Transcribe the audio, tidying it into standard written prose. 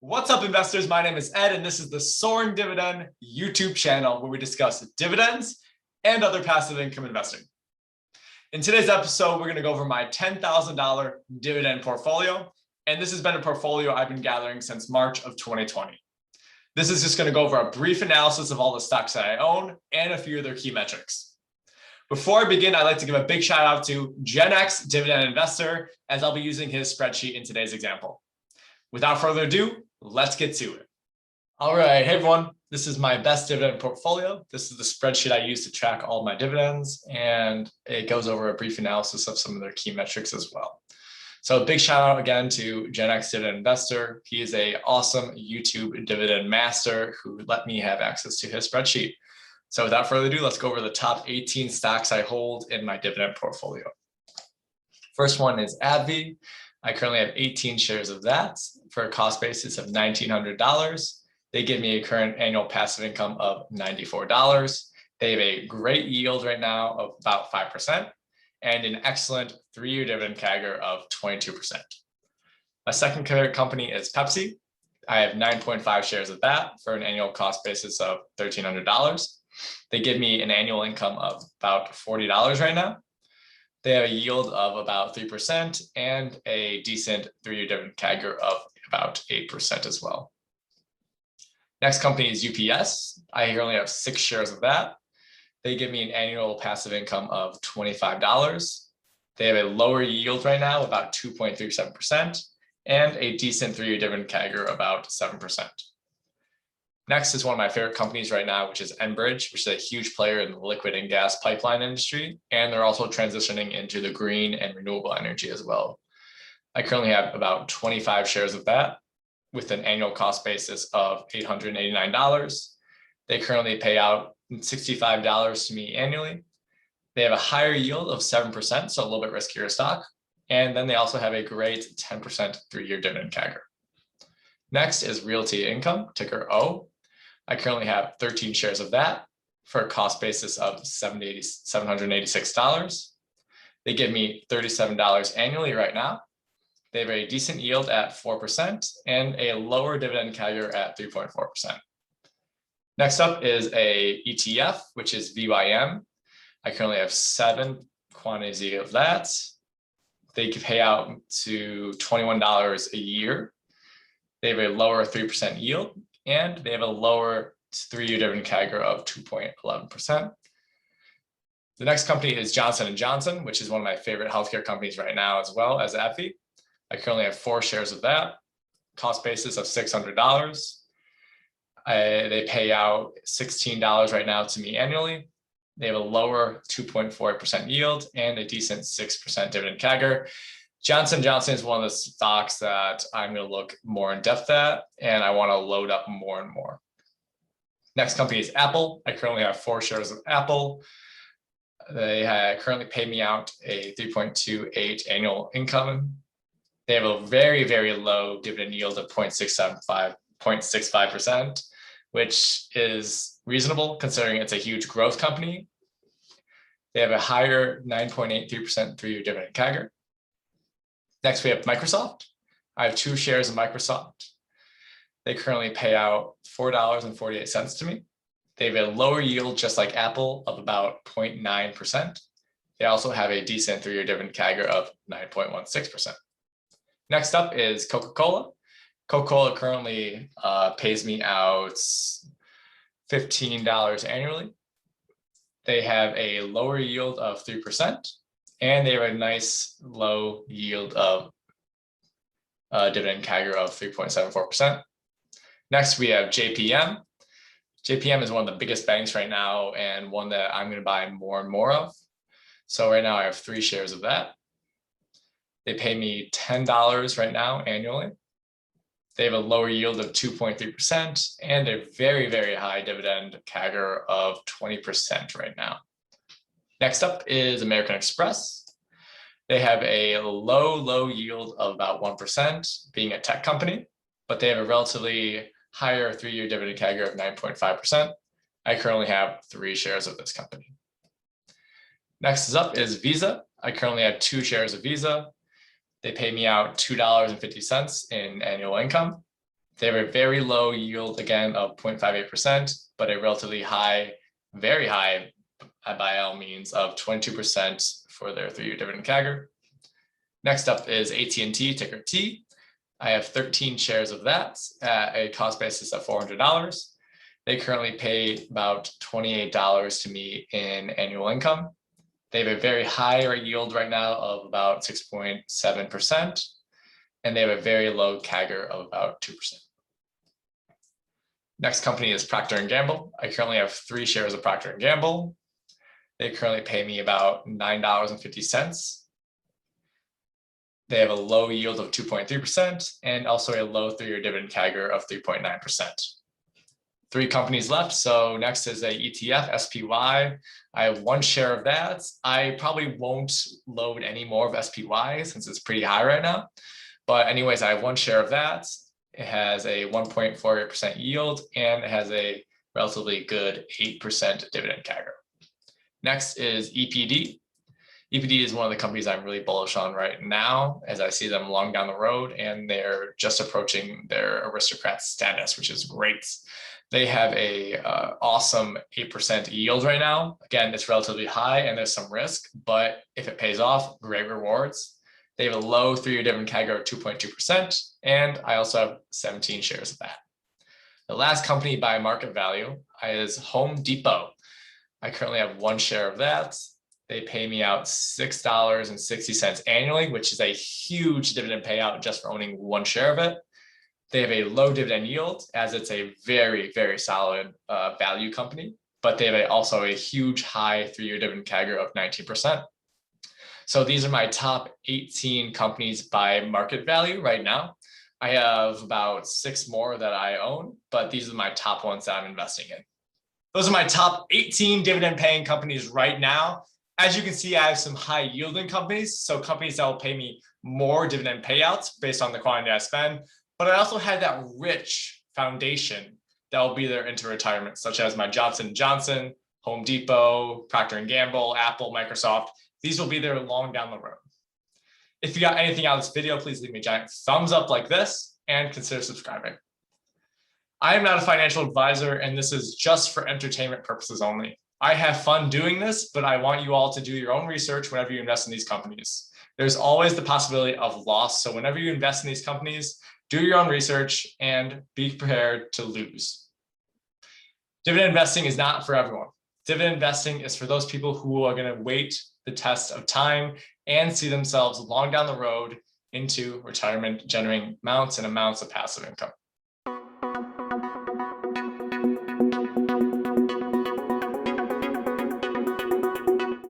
What's up, investors? My name is Ed, and this is the Soaring Dividend YouTube channel where we discuss dividends and other passive income investing. In today's episode, we're going to go over my $10,000 dividend portfolio, and this has been a portfolio I've been gathering since March of 2020. This is just going to go over a brief analysis of all the stocks that I own and a few of their key metrics. Before I begin, I'd like to give a big shout out to Gen X Dividend Investor, as I'll be using his spreadsheet in today's example. Without further ado, let's get to it. All right, hey everyone, this is my best dividend portfolio. This is the spreadsheet I use to track all my dividends, and it goes over a brief analysis of some of their key metrics as well. So a big shout out again to Gen X Dividend Investor. He is an awesome YouTube dividend master who let me have access to his spreadsheet. So without further ado, let's go over the top 18 stocks I hold in my dividend portfolio. First one is ABBV. I currently have 18 shares of that for a cost basis of $1,900. They give me a current annual passive income of $94. They have a great yield right now of about 5% and an excellent 3-year dividend CAGR of 22%. My second company is Pepsi. I have 9.5 shares of that for an annual cost basis of $1,300. They give me an annual income of about $40 right now. They have a yield of about 3% and a decent 3-year dividend CAGR of about 8% as well. Next company is UPS. I currently have 6 shares of that. They give me an annual passive income of $25. They have a lower yield right now, about 2.37%, and a decent 3-year dividend CAGR about 7%. Next is one of my favorite companies right now, which is Enbridge, which is a huge player in the liquid and gas pipeline industry. And they're also transitioning into the green and renewable energy as well. I currently have about 25 shares of that with an annual cost basis of $889. They currently pay out $65 to me annually. They have a higher yield of 7%, so a little bit riskier stock. And then they also have a great 10% 3-year dividend CAGR. Next is Realty Income, ticker O. I currently have 13 shares of that for a cost basis of $786. They give me $37 annually right now. They have a decent yield at 4% and a lower dividend CAGR at 3.4%. Next up is a ETF, which is VYM. I currently have 7 quantities of that. They can pay out to $21 a year. They have a lower 3% yield, and they have a lower 3-year dividend CAGR of 2.11%. The next company is Johnson & Johnson, which is one of my favorite healthcare companies right now, as well as ABBV. I currently have 4 shares of that, cost basis of $600. They pay out $16 right now to me annually. They have a lower 2.4% yield and a decent 6% dividend CAGR. Johnson & Johnson is one of the stocks that I'm going to look more in depth at, and I want to load up more and more. Next company is Apple. I currently have 4 shares of Apple. They currently pay me out a 3.28 annual income. They have a very, very low dividend yield of 0.65%, which is reasonable considering it's a huge growth company. They have a higher 9.83% 3-year dividend CAGR. Next, we have Microsoft. I have 2 shares of Microsoft. They currently pay out $4.48 to me. They have a lower yield, just like Apple, of about 0.9%. They also have a decent 3-year dividend CAGR of 9.16%. Next up is Coca-Cola. Coca-Cola currently pays me out $15 annually. They have a lower yield of 3%. And they have a nice low yield of dividend CAGR of 3.74%. Next, we have JPM. JPM is one of the biggest banks right now and one that I'm going to buy more and more of. So right now I have 3 shares of that. They pay me $10 right now annually. They have a lower yield of 2.3% and a very, very high dividend CAGR of 20% right now. Next up is American Express. They have a low yield of about 1%, being a tech company, but they have a relatively higher 3-year dividend CAGR of 9.5%. I currently have 3 shares of this company. Next up is Visa. I currently have 2 shares of Visa. They pay me out $2.50 in annual income. They have a very low yield, again, of 0.58%, but a relatively high, very high, by all means, of 22% for their 3-year dividend CAGR. Next up is AT&T, ticker T. I have 13 shares of that at a cost basis of $400. They currently pay about $28 to me in annual income. They have a very high yield right now of about 6.7%, and they have a very low CAGR of about 2%. Next company is Procter & Gamble. I currently have 3 shares of Procter & Gamble. They currently pay me about $9.50. They have a low yield of 2.3% and also a low 3-year dividend CAGR of 3.9%. 3 companies left. So next is a ETF, SPY. I have 1 share of that. I probably won't load any more of SPY since it's pretty high right now. But anyways, I have 1 share of that. It has a 1.48% yield and it has a relatively good 8% dividend CAGR. Next is EPD. EPD is one of the companies I'm really bullish on right now as I see them long down the road, and they're just approaching their aristocrat status, which is great. They have a awesome 8% yield right now. Again, it's relatively high and there's some risk, but if it pays off, great rewards. They have a low 3-year dividend CAGR of 2.2%, and I also have 17 shares of that. The last company by market value is Home Depot. I currently have 1 share of that. They pay me out $6.60 annually, which is a huge dividend payout just for owning 1 share of it. They have a low dividend yield as it's a very, very solid value company, but they have also a huge high 3-year dividend CAGR of 19%. So these are my top 18 companies by market value right now. I have about 6 more that I own, but these are my top ones that I'm investing in. Those are my top 18 dividend paying companies right now. As you can see, I have some high yielding companies, so companies that will pay me more dividend payouts based on the quantity I spend. But I also have that rich foundation that will be there into retirement, such as my Johnson & Johnson, Home Depot, Procter & Gamble, Apple, Microsoft. These will be there long down the road. If you got anything out of this video, please leave me a giant thumbs up like this and consider subscribing. I am not a financial advisor, and this is just for entertainment purposes only. I have fun doing this, but I want you all to do your own research whenever you invest in these companies. There's always the possibility of loss. So whenever you invest in these companies, do your own research and be prepared to lose. Dividend investing is not for everyone. Dividend investing is for those people who are going to wait the test of time and see themselves long down the road into retirement, generating amounts and amounts of passive income.